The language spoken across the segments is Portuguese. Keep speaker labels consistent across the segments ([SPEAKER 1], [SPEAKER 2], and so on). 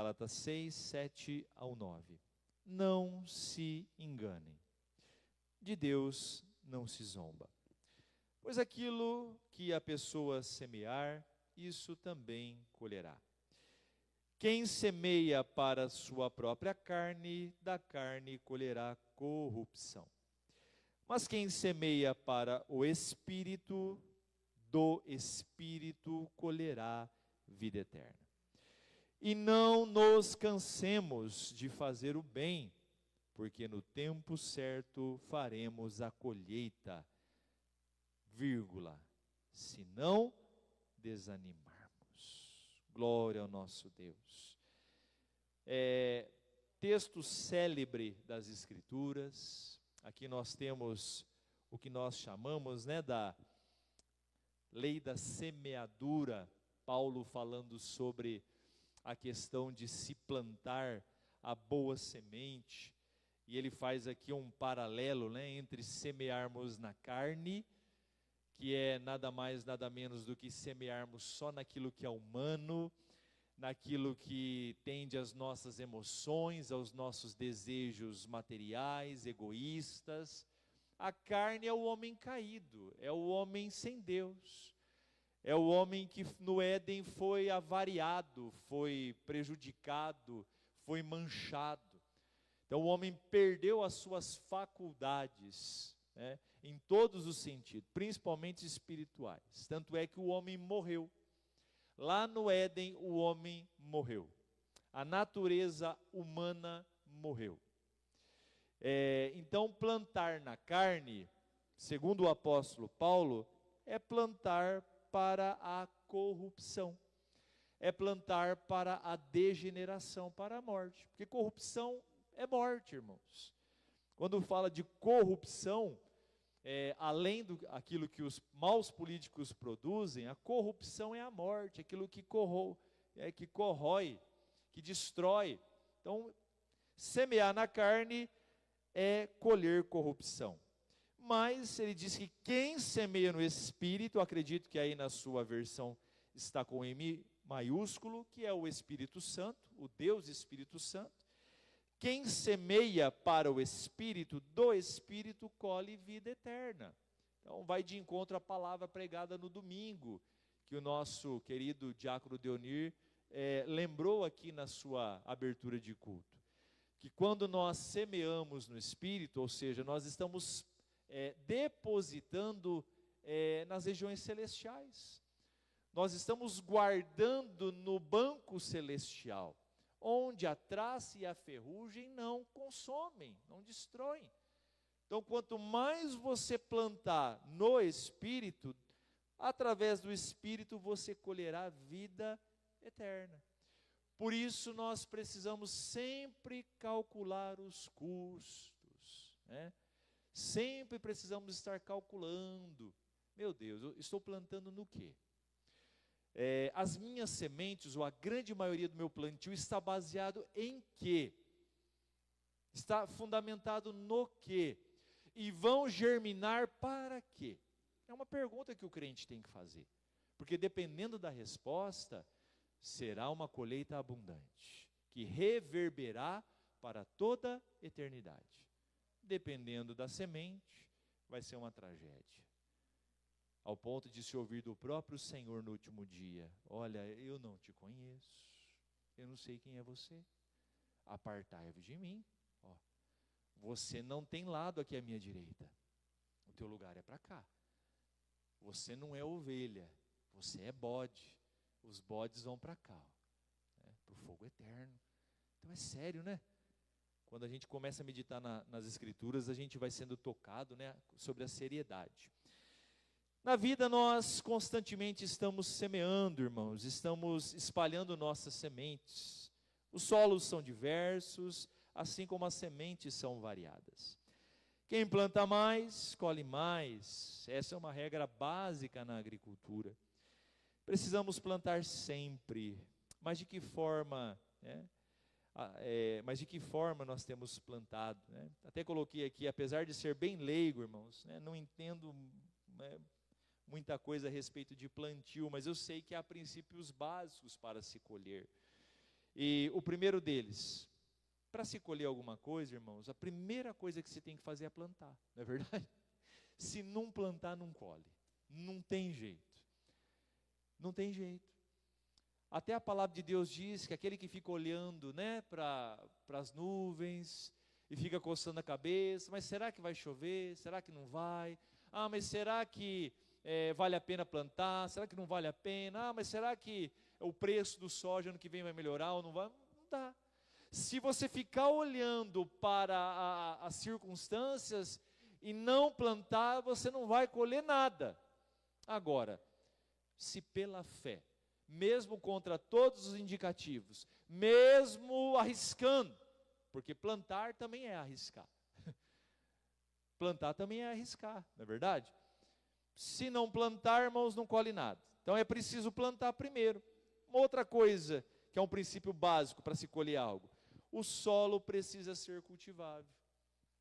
[SPEAKER 1] Gálatas 6, 7 ao 9. Não se enganem, de Deus não se zomba. Pois aquilo que a pessoa semear, isso também colherá. Quem semeia para a sua própria carne, da carne colherá corrupção. Mas quem semeia para o Espírito, do Espírito colherá vida eterna. E não nos cansemos de fazer o bem, porque no tempo certo faremos a colheita, se não desanimarmos. Glória ao nosso Deus. Texto célebre das Escrituras. Aqui nós temos o que nós chamamos, da lei da semeadura. Paulo falando sobre a questão de se plantar a boa semente. E ele faz aqui um paralelo, entre semearmos na carne, que é nada mais, nada menos do que semearmos só naquilo que é humano, naquilo que tende às nossas emoções, aos nossos desejos materiais, egoístas. A carne é o homem caído, é o homem sem Deus, é o homem que no Éden foi avariado, foi prejudicado, foi manchado. Então o homem perdeu as suas faculdades, em todos os sentidos, principalmente espirituais. Tanto é que o homem morreu. Lá no Éden o homem morreu. A natureza humana morreu. Então plantar na carne, segundo o apóstolo Paulo, é plantar para a corrupção. É plantar para a degeneração, para a morte. Porque corrupção é morte, irmãos. Quando fala de corrupção, além daquilo que os maus políticos produzem, a corrupção é a morte, aquilo que corrói, que destrói. Então, semear na carne é colher corrupção. Mas ele diz que quem semeia no Espírito, acredito que aí na sua versão está com M maiúsculo, que é o Espírito Santo, o Deus Espírito Santo. Quem semeia para o Espírito, do Espírito colhe vida eterna. Então vai de encontro à palavra pregada no domingo, que o nosso querido diácono Deonir lembrou aqui na sua abertura de culto. Que quando nós semeamos no Espírito, ou seja, nós estamos depositando nas regiões celestiais. Nós estamos guardando no banco celestial, onde a traça e a ferrugem não consomem, não destroem. Então, quanto mais você plantar no Espírito, através do Espírito você colherá vida eterna. Por isso nós precisamos sempre calcular os custos, Sempre precisamos estar calculando. Meu Deus, eu estou plantando no quê? As minhas sementes, ou a grande maioria do meu plantio, está baseado em quê? Está fundamentado no quê? E vão germinar para quê? É uma pergunta que o crente tem que fazer. Porque dependendo da resposta, será uma colheita abundante, que reverberará para toda a eternidade. Dependendo da semente, vai ser uma tragédia. Ao ponto de se ouvir do próprio Senhor no último dia: olha, eu não te conheço, eu não sei quem é você, apartai-vos de mim. Você não tem lado aqui à minha direita, o teu lugar é para cá. Você não é ovelha, você é bode, os bodes vão para cá, para o fogo eterno. Então é sério, Quando a gente começa a meditar nas Escrituras, a gente vai sendo tocado, sobre a seriedade. Na vida nós constantemente estamos semeando, irmãos, estamos espalhando nossas sementes. Os solos são diversos, assim como as sementes são variadas. Quem planta mais, colhe mais. Essa é uma regra básica na agricultura. Precisamos plantar sempre, mas de que forma, mas de que forma nós temos plantado? Até coloquei aqui, apesar de ser bem leigo, irmãos, não entendo muita coisa a respeito de plantio, mas eu sei que há princípios básicos para se colher. E o primeiro deles, para se colher alguma coisa, irmãos, a primeira coisa que você tem que fazer é plantar, não é verdade? Se não plantar, não colhe. Não tem jeito. Não tem jeito. Até a palavra de Deus diz que aquele que fica olhando, né, para as nuvens e fica coçando a cabeça, mas será que vai chover? Será que não vai? Ah, mas será que vale a pena plantar? Será que não vale a pena? Ah, mas será que o preço do soja ano que vem vai melhorar ou não vai? Não dá. Se você ficar olhando para as circunstâncias e não plantar, você não vai colher nada. Agora, se pela fé, mesmo contra todos os indicativos, mesmo arriscando, porque plantar também é arriscar. Plantar também é arriscar, não é verdade? Se não plantar, irmãos, não colhe nada. Então é preciso plantar primeiro. Uma outra coisa, que é um princípio básico para se colher algo: o solo precisa ser cultivável.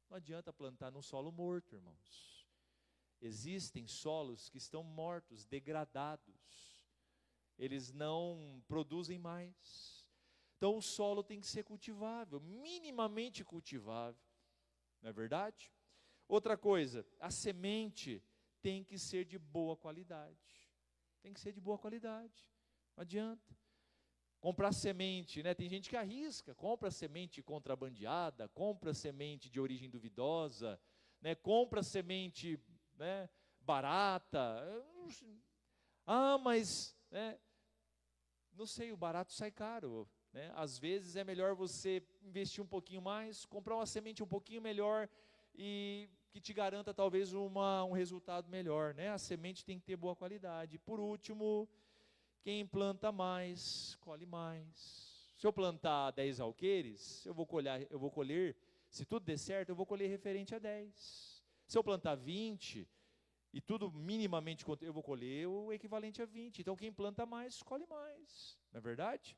[SPEAKER 1] Não adianta plantar num solo morto, irmãos. Existem solos que estão mortos, degradados. Eles não produzem mais. Então o solo tem que ser cultivável, minimamente cultivável. Não é verdade? Outra coisa, a semente tem que ser de boa qualidade. Tem que ser de boa qualidade. Não adianta. Comprar semente, né? Tem gente que arrisca, compra semente contrabandeada, compra semente de origem duvidosa, né? Compra semente, né, barata. Ah, mas, né, não sei, o barato sai caro, né? Às vezes é melhor você investir um pouquinho mais, comprar uma semente um pouquinho melhor e que te garanta talvez um resultado melhor, né? A semente tem que ter boa qualidade. Por último, quem planta mais, colhe mais. Se eu plantar 10 alqueires, eu vou colher, se tudo der certo, eu vou colher referente a 10. Se eu plantar 20, e tudo minimamente, eu vou colher o equivalente a 20. Então quem planta mais, colhe mais. Não é verdade?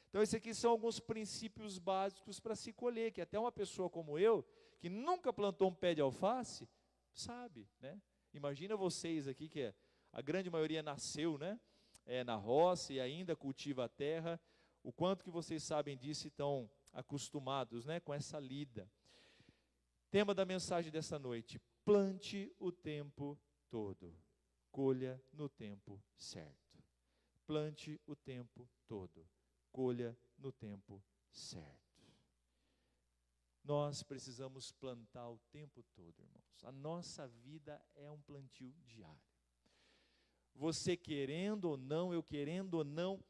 [SPEAKER 1] Então esses aqui são alguns princípios básicos para se colher, que até uma pessoa como eu, que nunca plantou um pé de alface, sabe, né? Imagina vocês aqui, que a grande maioria nasceu, né, na roça e ainda cultiva a terra, o quanto que vocês sabem disso e estão acostumados, né, com essa lida. Tema da mensagem dessa noite: plante o tempo todo, colha no tempo certo. Plante o tempo todo, colha no tempo certo. Nós precisamos plantar o tempo todo, irmãos. A nossa vida é um plantio diário. Você querendo ou não, eu querendo ou não,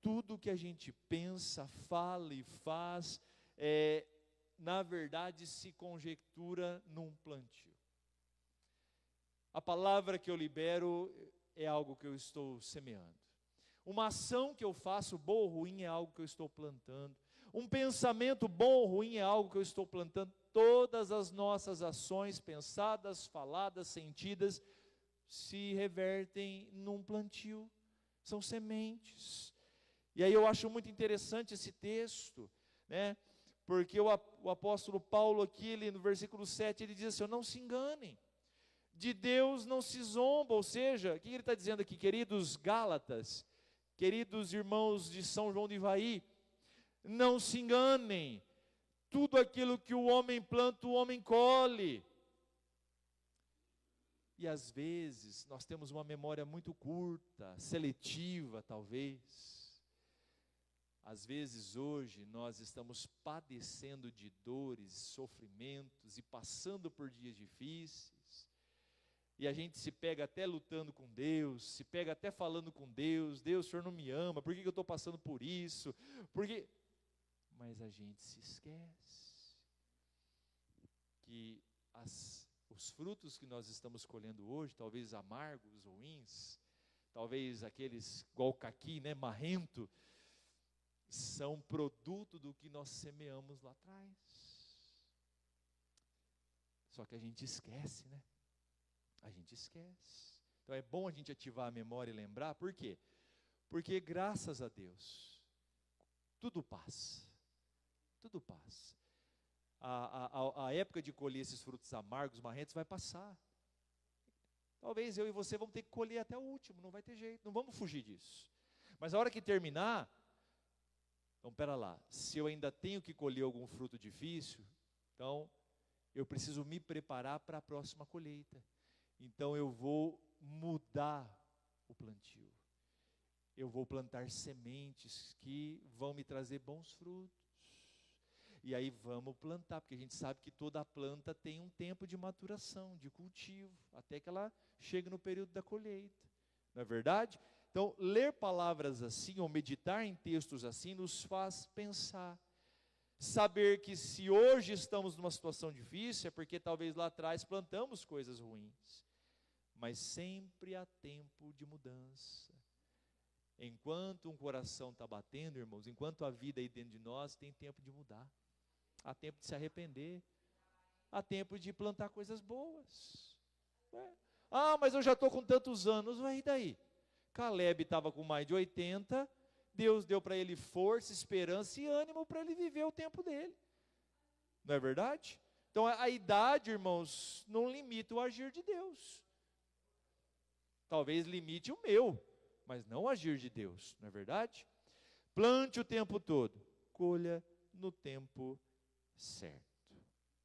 [SPEAKER 1] tudo que a gente pensa, fala e faz, na verdade se conjectura num plantio. A palavra que eu libero é algo que eu estou semeando. Uma ação que eu faço, boa ou ruim, é algo que eu estou plantando. Um pensamento bom ou ruim é algo que eu estou plantando. Todas as nossas ações, pensadas, faladas, sentidas, se revertem num plantio. São sementes. E aí eu acho muito interessante esse texto, né? Porque o apóstolo Paulo aqui, no versículo 7, ele diz assim: não se enganem, de Deus não se zomba. Ou seja, o que ele está dizendo aqui, queridos Gálatas, queridos irmãos de São João de Ivaí, não se enganem, tudo aquilo que o homem planta, o homem colhe. E às vezes nós temos uma memória muito curta, seletiva talvez. Às vezes hoje nós estamos padecendo de dores, sofrimentos e passando por dias difíceis. E a gente se pega até lutando com Deus, se pega até falando com Deus: Deus, o Senhor não me ama, por que eu estou passando por isso? Mas a gente se esquece que os frutos que nós estamos colhendo hoje, talvez amargos, ruins, talvez aqueles igual caqui, né, marrento, são produto do que nós semeamos lá atrás. Só que a gente esquece, né? A gente esquece. Então é bom a gente ativar a memória e lembrar. Por quê? Porque graças a Deus, tudo passa. Tudo passa. A época de colher esses frutos amargos, marrentos, vai passar. Talvez eu e você vamos ter que colher até o último, não vai ter jeito, não vamos fugir disso. Mas a hora que terminar, Então, pera lá, se eu ainda tenho que colher algum fruto difícil, então eu preciso me preparar para a próxima colheita. Então eu vou mudar o plantio. Eu vou plantar sementes que vão me trazer bons frutos. E aí vamos plantar, porque a gente sabe que toda planta tem um tempo de maturação, de cultivo, até que ela chegue no período da colheita. Não é verdade? Então, ler palavras assim, ou meditar em textos assim, nos faz pensar. Saber que se hoje estamos numa situação difícil, é porque talvez lá atrás plantamos coisas ruins. Mas sempre há tempo de mudança. Enquanto um coração está batendo, irmãos, enquanto a vida aí dentro de nós, tem tempo de mudar. Há tempo de se arrepender. Há tempo de plantar coisas boas. Ah, mas eu já estou com tantos anos, e daí? Caleb estava com mais de 80, Deus deu para ele força, esperança e ânimo para ele viver o tempo dele. Não é verdade? Então a idade, irmãos, não limita o agir de Deus. Talvez limite o meu, mas não o agir de Deus, não é verdade? Plante o tempo todo, colha no tempo certo.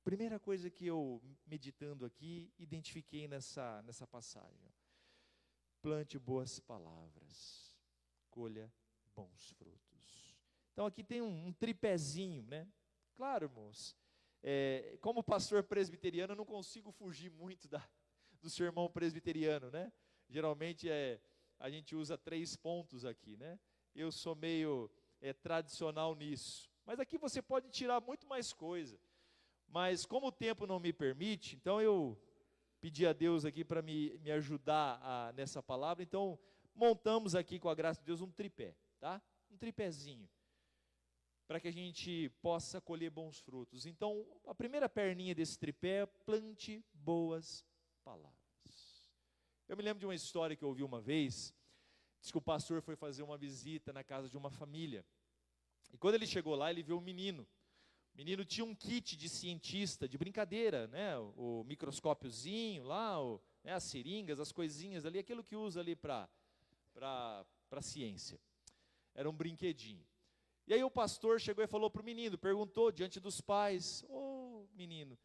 [SPEAKER 1] Primeira coisa que eu, meditando aqui, identifiquei nessa passagem. Plante boas palavras, colha bons frutos. Então aqui tem um tripézinho, né? Claro, irmãos, como pastor presbiteriano, eu não consigo fugir muito do sermão presbiteriano, né? Geralmente a gente usa 3 pontos aqui, né? Eu sou meio tradicional nisso. Mas aqui você pode tirar muito mais coisa. Mas como o tempo não me permite, então eu pedi a Deus aqui para me ajudar nessa palavra. Então montamos aqui com a graça de Deus um tripé, tá? Um tripézinho, para que a gente possa colher bons frutos. Então a primeira perninha desse tripé é plante boas palavras. Eu me lembro de uma história que eu ouvi uma vez. Diz que o pastor foi fazer uma visita na casa de uma família. E quando ele chegou lá, ele viu um menino. O menino tinha um kit de cientista, de brincadeira, né? O microscópiozinho lá, né? As seringas, as coisinhas ali, aquilo que usa ali para ciência. Era um brinquedinho. E aí o pastor chegou e falou para o menino, perguntou diante dos pais: ô menino,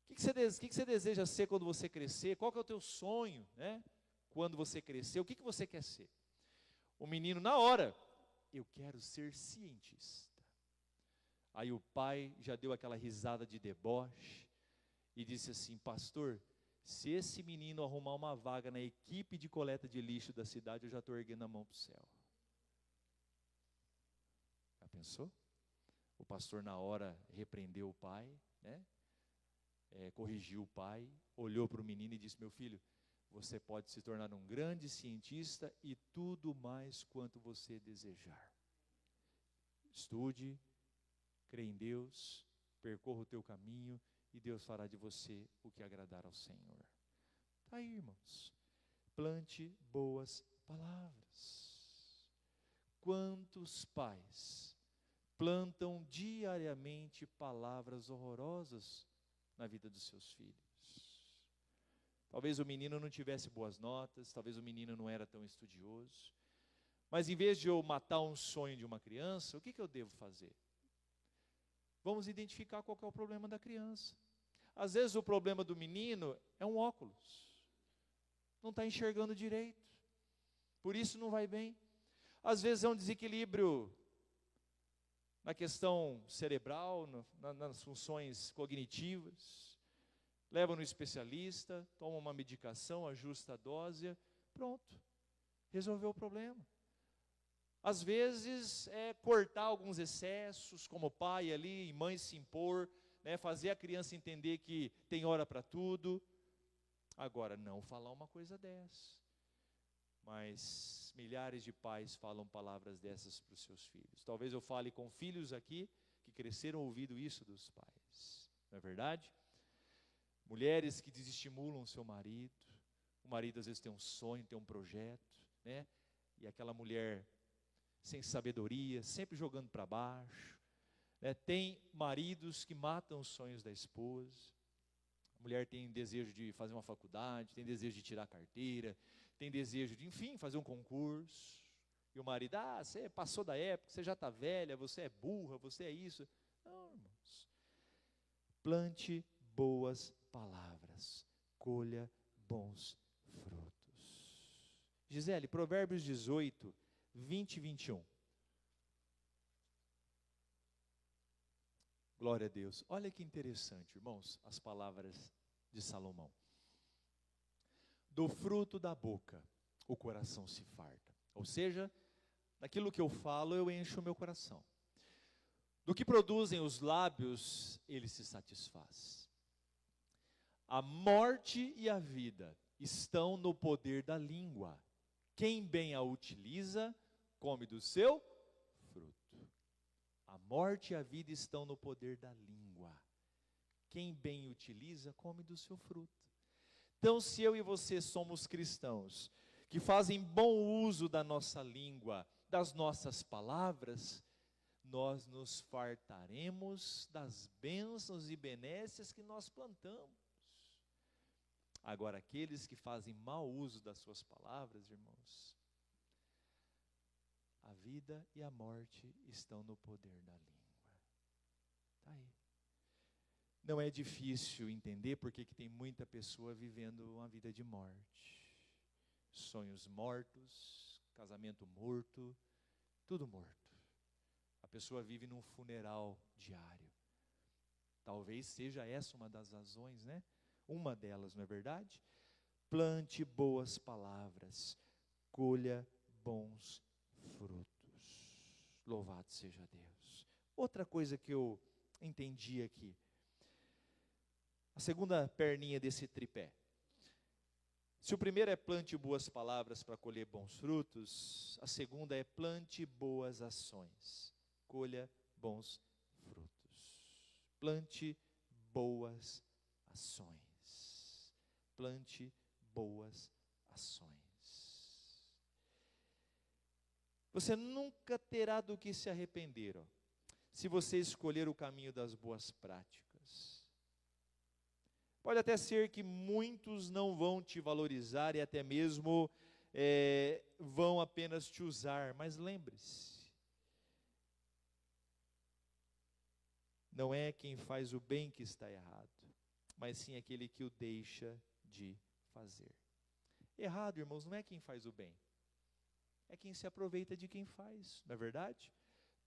[SPEAKER 1] o que você deseja ser quando você crescer? Qual que é o teu sonho, né? Quando você crescer, o que você quer ser? O menino, na hora, eu quero ser cientista. Aí o pai já deu aquela risada de deboche e disse assim: pastor, se esse menino arrumar uma vaga na equipe de coleta de lixo da cidade, eu já estou erguendo a mão para o céu. Já pensou? O pastor na hora repreendeu o pai, né? Corrigiu o pai, olhou para o menino e disse: meu filho, você pode se tornar um grande cientista e tudo mais quanto você desejar. Estude, crê em Deus, percorra o teu caminho e Deus fará de você o que agradar ao Senhor. Está aí, irmãos. Plante boas palavras. Quantos pais plantam diariamente palavras horrorosas na vida dos seus filhos? Talvez o menino não tivesse boas notas, talvez o menino não era tão estudioso. Mas em vez de eu matar um sonho de uma criança, o que eu devo fazer? Vamos identificar qual que é o problema da criança. Às vezes o problema do menino é um óculos. Não está enxergando direito. Por isso não vai bem. Às vezes é um desequilíbrio na questão cerebral, nas funções cognitivas. Leva no especialista, toma uma medicação, ajusta a dose, pronto. Resolveu o problema. Às vezes é cortar alguns excessos, como pai ali, e mãe se impor, né, fazer a criança entender que tem hora para tudo. Agora, não falar uma coisa dessa. Mas milhares de pais falam palavras dessas para os seus filhos. Talvez eu fale com filhos aqui que cresceram ouvindo isso dos pais. Não é verdade? Mulheres que desestimulam o seu marido. O marido às vezes tem um sonho, tem um projeto, né? E aquela mulher sem sabedoria, sempre jogando para baixo, né? Tem maridos que matam os sonhos da esposa. A mulher tem desejo de fazer uma faculdade, tem desejo de tirar a carteira, tem desejo de, enfim, fazer um concurso. E o marido, você passou da época, você já está velha, você é burra, você é isso. Não, irmãos. Plante boas palavras, colha bons frutos. Gisele, Provérbios 18, 20 e 21. Glória a Deus. Olha que interessante, irmãos, as palavras de Salomão. Do fruto da boca, o coração se farta. Ou seja, daquilo que eu falo, eu encho o meu coração. Do que produzem os lábios, ele se satisfaz. A morte e a vida estão no poder da língua. Quem bem a utiliza, come do seu fruto. A morte e a vida estão no poder da língua. Quem bem utiliza, come do seu fruto. Então, se eu e você somos cristãos, que fazem bom uso da nossa língua, das nossas palavras, nós nos fartaremos das bênçãos e benécias que nós plantamos. Agora, aqueles que fazem mau uso das suas palavras, irmãos, a vida e a morte estão no poder da língua. Está aí. Não é difícil entender porque que tem muita pessoa vivendo uma vida de morte. Sonhos mortos, casamento morto, tudo morto. A pessoa vive num funeral diário. Talvez seja essa uma das razões, né? Uma delas, não é verdade? Plante boas palavras, colha bons frutos. Louvado seja Deus. Outra coisa que eu entendi aqui. A segunda perninha desse tripé. Se o primeiro é plante boas palavras para colher bons frutos, a segunda é plante boas ações, colha bons frutos. Plante boas ações. Plante boas ações. Você nunca terá do que se arrepender, se você escolher o caminho das boas práticas. Pode até ser que muitos não vão te valorizar e até mesmo vão apenas te usar, mas lembre-se, não é quem faz o bem que está errado, mas sim aquele que o deixa de fazer. Errado, irmãos, não é quem faz o bem, é quem se aproveita de quem faz, não é verdade?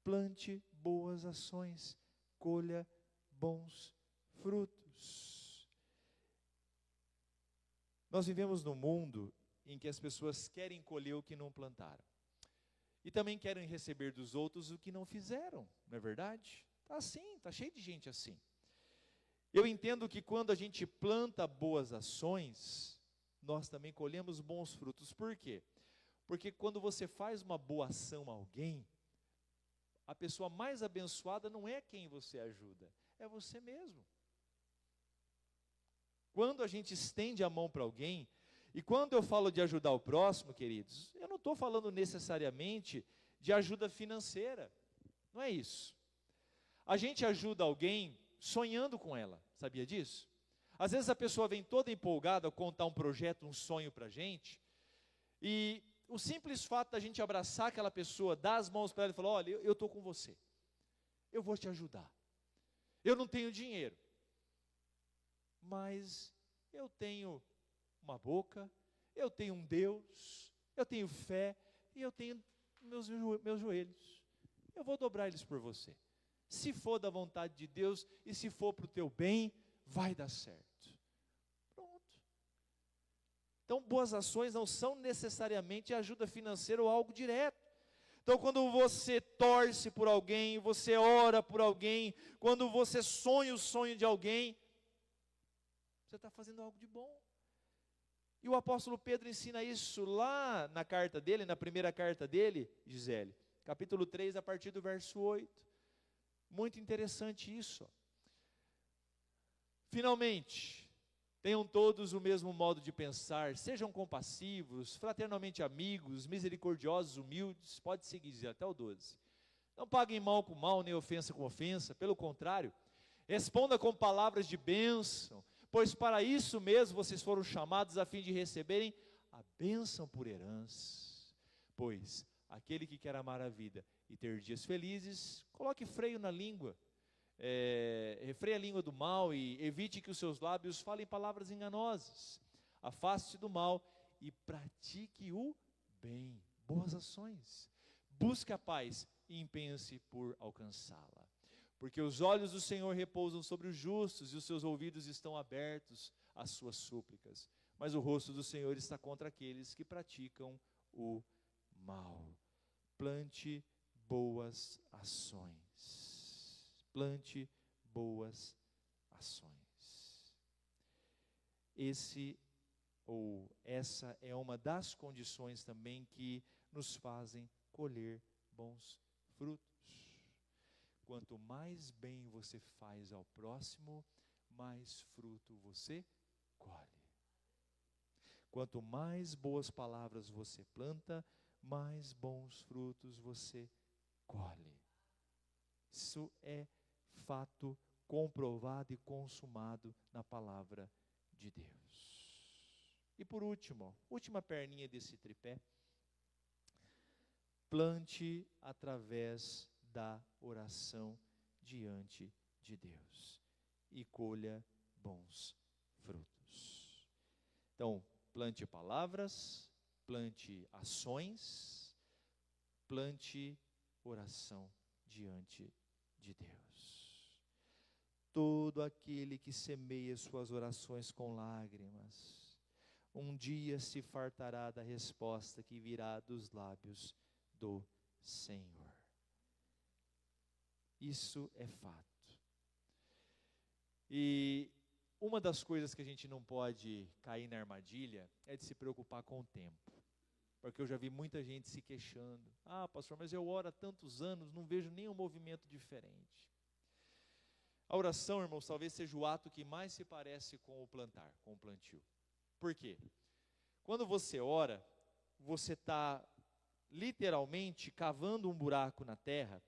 [SPEAKER 1] Plante boas ações, colha bons frutos. Nós vivemos num mundo em que as pessoas querem colher o que não plantaram. E também querem receber dos outros o que não fizeram, não é verdade? Está assim, está cheio de gente assim. Eu entendo que quando a gente planta boas ações, nós também colhemos bons frutos. Por quê? Porque quando você faz uma boa ação a alguém, a pessoa mais abençoada não é quem você ajuda, é você mesmo. Quando a gente estende a mão para alguém, e quando eu falo de ajudar o próximo, queridos, eu não estou falando necessariamente de ajuda financeira, não é isso. A gente ajuda alguém sonhando com ela, sabia disso? Às vezes a pessoa vem toda empolgada a contar um projeto, um sonho para a gente, e o simples fato da gente abraçar aquela pessoa, dar as mãos para ela e falar, olha, eu estou com você, eu vou te ajudar, eu não tenho dinheiro, mas eu tenho uma boca, eu tenho um Deus, eu tenho fé, e eu tenho meus joelhos, eu vou dobrar eles por você. Se for da vontade de Deus, e se for para o teu bem, vai dar certo. Pronto. Então, boas ações não são necessariamente ajuda financeira ou algo direto. Então, quando você torce por alguém, você ora por alguém, quando você sonha o sonho de alguém, você está fazendo algo de bom. E o apóstolo Pedro ensina isso lá na carta dele, na primeira carta dele, Gisele, capítulo 3, a partir do verso 8. Muito interessante isso. Finalmente, tenham todos o mesmo modo de pensar, sejam compassivos, fraternalmente amigos, misericordiosos, humildes, pode seguir até o 12. Não paguem mal com mal, nem ofensa com ofensa, pelo contrário, responda com palavras de bênção, pois para isso mesmo vocês foram chamados a fim de receberem a bênção por herança. Pois aquele que quer amar a vida e ter dias felizes, coloque freio na língua, refreie a língua do mal e evite que os seus lábios falem palavras enganosas. Afaste-se do mal e pratique o bem, boas ações. Busque a paz e empenhe-se por alcançá-la. Porque os olhos do Senhor repousam sobre os justos e os seus ouvidos estão abertos às suas súplicas. Mas o rosto do Senhor está contra aqueles que praticam o mal. Plante boas ações. Plante boas ações. Essa é uma das condições também que nos fazem colher bons frutos. Quanto mais bem você faz ao próximo, mais fruto você colhe. Quanto mais boas palavras você planta, mais bons frutos você colhe. Isso é fato comprovado e consumado na palavra de Deus. E por último, última perninha desse tripé, plante através da oração diante de Deus e colha bons frutos. Então, plante palavras, plante ações, plante oração diante de Deus. Todo aquele que semeia suas orações com lágrimas, um dia se fartará da resposta que virá dos lábios do Senhor. Isso é fato. E uma das coisas que a gente não pode cair na armadilha é de se preocupar com o tempo. Porque eu já vi muita gente se queixando. Ah, pastor, mas eu oro há tantos anos, não vejo nenhum movimento diferente. A oração, irmãos, talvez seja o ato que mais se parece com o plantar, com o plantio. Por quê? Quando você ora, você está literalmente cavando um buraco na terra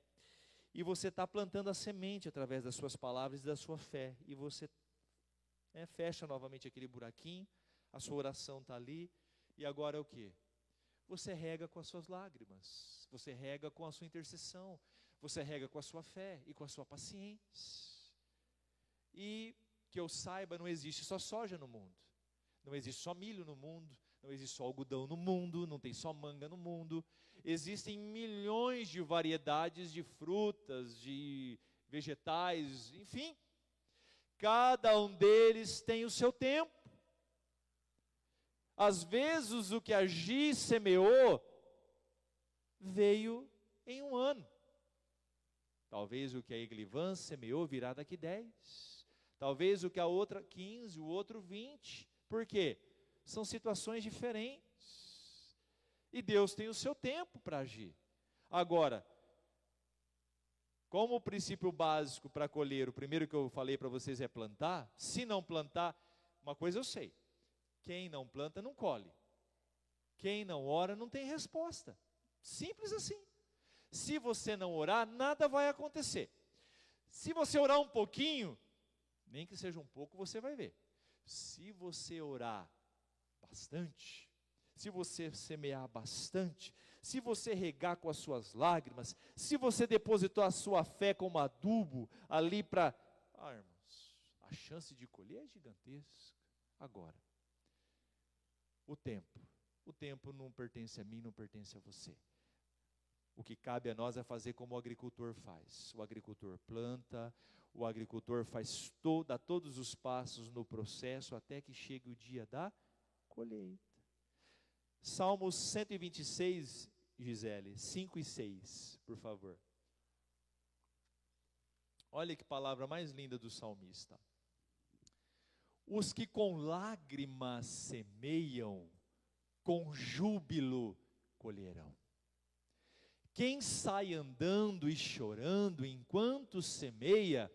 [SPEAKER 1] e você está plantando a semente através das suas palavras e da sua fé. E você fecha novamente aquele buraquinho, a sua oração está ali, e agora é o quê? Você rega com as suas lágrimas, você rega com a sua intercessão, você rega com a sua fé e com a sua paciência. E que eu saiba, não existe só soja no mundo, não existe só milho no mundo, não existe só algodão no mundo, não tem só manga no mundo. Existem milhões de variedades de frutas, de vegetais, enfim. Cada um deles tem o seu tempo. Às vezes o que a Gi semeou veio em um ano. Talvez o que a Eglivan semeou virá daqui 10. Talvez o que a outra 15, o outro 20. Por quê? São situações diferentes. E Deus tem o seu tempo para agir. Agora, como o princípio básico para colher, o primeiro que eu falei para vocês é plantar. Se não plantar, uma coisa eu sei. Quem não planta não colhe. Quem não ora não tem resposta. Simples assim. Se você não orar, nada vai acontecer. Se você orar um pouquinho, nem que seja um pouco, você vai ver. Se você orar bastante, se você semear bastante, se você regar com as suas lágrimas, se você depositar a sua fé como adubo ali para... irmãos, a chance de colher é gigantesca. Agora, o tempo não pertence a mim, não pertence a você. O que cabe a nós é fazer como o agricultor faz. O agricultor planta, o agricultor dá todos os passos no processo até que chegue o dia da colheita. Salmos 126, Gisele, 5 e 6, por favor. Olha que palavra mais linda do salmista. Os que com lágrimas semeiam, com júbilo colherão. Quem sai andando e chorando enquanto semeia,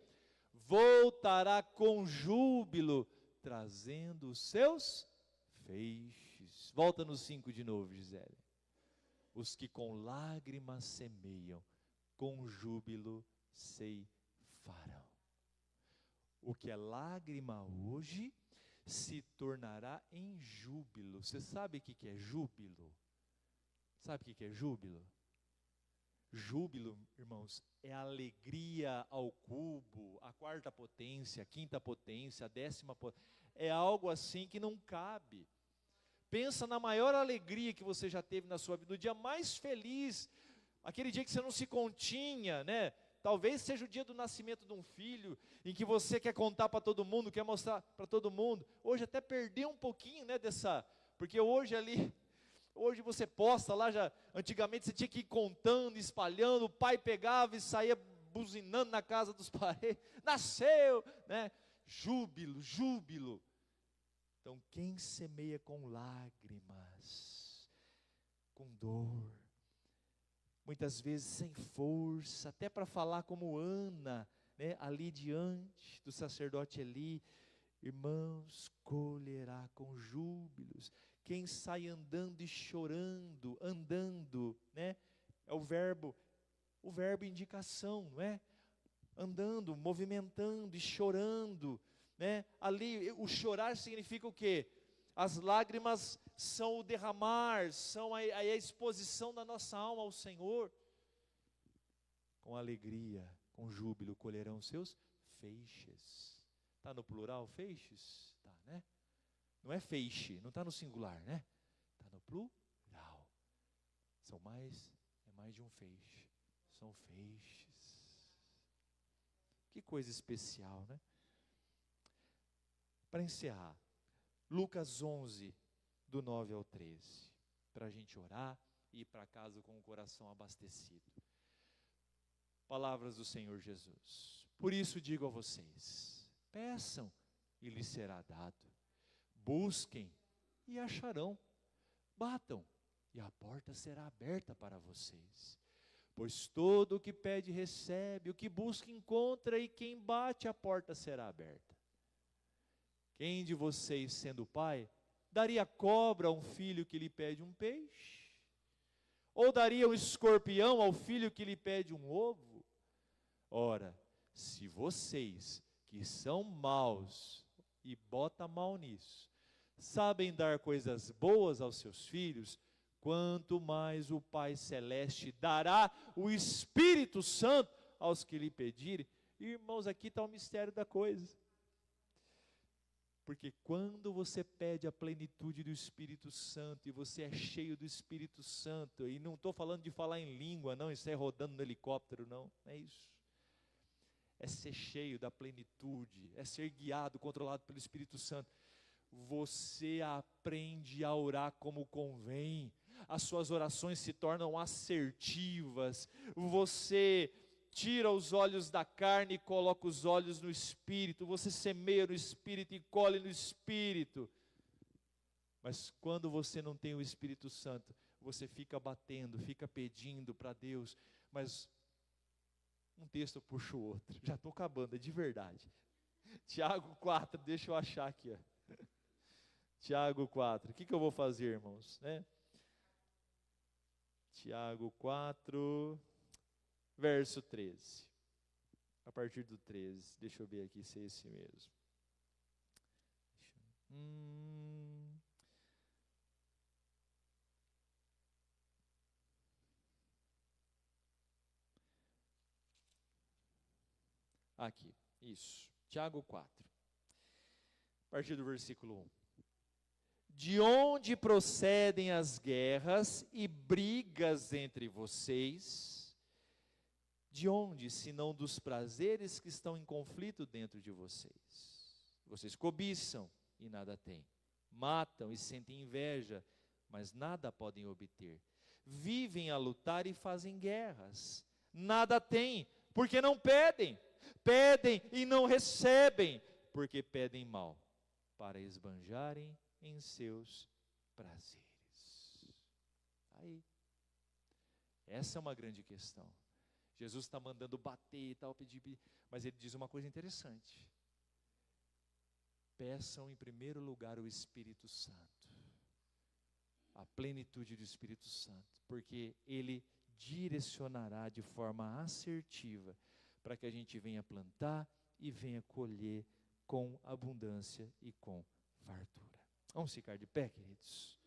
[SPEAKER 1] voltará com júbilo, trazendo os seus feixes. Volta no 5 de novo, Gisele. Os que com lágrimas semeiam, com júbilo ceifarão. O que é lágrima hoje, se tornará em júbilo. Você sabe o que é júbilo? Sabe o que é júbilo? Júbilo, irmãos, é alegria ao cubo, a quarta potência, a quinta potência, a décima potência. É algo assim que não cabe. Pensa na maior alegria que você já teve na sua vida, no dia mais feliz, aquele dia que você não se continha, né? Talvez seja o dia do nascimento de um filho, em que você quer contar para todo mundo, quer mostrar para todo mundo. Hoje até perdeu um pouquinho, né, porque hoje você posta lá, antigamente você tinha que ir contando, espalhando, o pai pegava e saía buzinando na casa dos parentes, nasceu, né? Júbilo, júbilo. Então, quem semeia com lágrimas, com dor, muitas vezes sem força, até para falar como Ana, né, ali diante do sacerdote Eli, irmãos, colherá com júbilos. Quem sai andando e chorando, andando, né, é o verbo indicação, não é? Andando, movimentando e chorando, né? Ali o chorar significa o quê? As lágrimas são o derramar, são a exposição da nossa alma ao Senhor. Com alegria, com júbilo colherão seus feixes. Está no plural, feixes? Tá, né? Não é feixe, não está no singular, né? Está no plural. É mais de um feixe. São feixes. Que coisa especial, né? Para encerrar, Lucas 11, do 9 ao 13. Para a gente orar e ir para casa com o coração abastecido. Palavras do Senhor Jesus. Por isso digo a vocês, peçam e lhes será dado. Busquem e acharão. Batam e a porta será aberta para vocês. Pois todo o que pede recebe, o que busca encontra, e quem bate a porta será aberta. Quem de vocês, sendo pai, daria cobra a um filho que lhe pede um peixe? Ou daria um escorpião ao filho que lhe pede um ovo? Ora, se vocês, que são maus, e bota mal nisso, sabem dar coisas boas aos seus filhos, quanto mais o Pai Celeste dará o Espírito Santo aos que lhe pedirem. Irmãos, aqui está o mistério da coisa. Porque quando você pede a plenitude do Espírito Santo, e você é cheio do Espírito Santo, e não estou falando de falar em língua, não, isso é rodando no helicóptero, não é isso. É ser cheio da plenitude, é ser guiado, controlado pelo Espírito Santo. Você aprende a orar como convém, as suas orações se tornam assertivas, você tira os olhos da carne e coloca os olhos no Espírito, você semeia no Espírito e colhe no Espírito. Mas quando você não tem o Espírito Santo, você fica batendo, fica pedindo para Deus, mas um texto puxa o outro, já estou acabando, é de verdade. Tiago 4, deixa eu achar aqui, ó. Tiago 4, o que eu vou fazer, irmãos, né? Tiago 4, verso 13, a partir do 13, deixa eu ver aqui se é esse mesmo. Aqui, isso, Tiago 4, a partir do versículo 1. De onde procedem as guerras e brigas entre vocês? De onde, senão dos prazeres que estão em conflito dentro de vocês? Vocês cobiçam e nada têm, matam e sentem inveja, mas nada podem obter. Vivem a lutar e fazem guerras, nada têm, porque não pedem. Pedem e não recebem, porque pedem mal, para esbanjarem em seus prazeres. Aí, essa é uma grande questão. Jesus está mandando bater e tal, pedir, mas ele diz uma coisa interessante. Peçam em primeiro lugar o Espírito Santo, a plenitude do Espírito Santo, porque ele direcionará de forma assertiva para que a gente venha plantar e venha colher com abundância e com fartura. Vamos ficar de pé, queridos?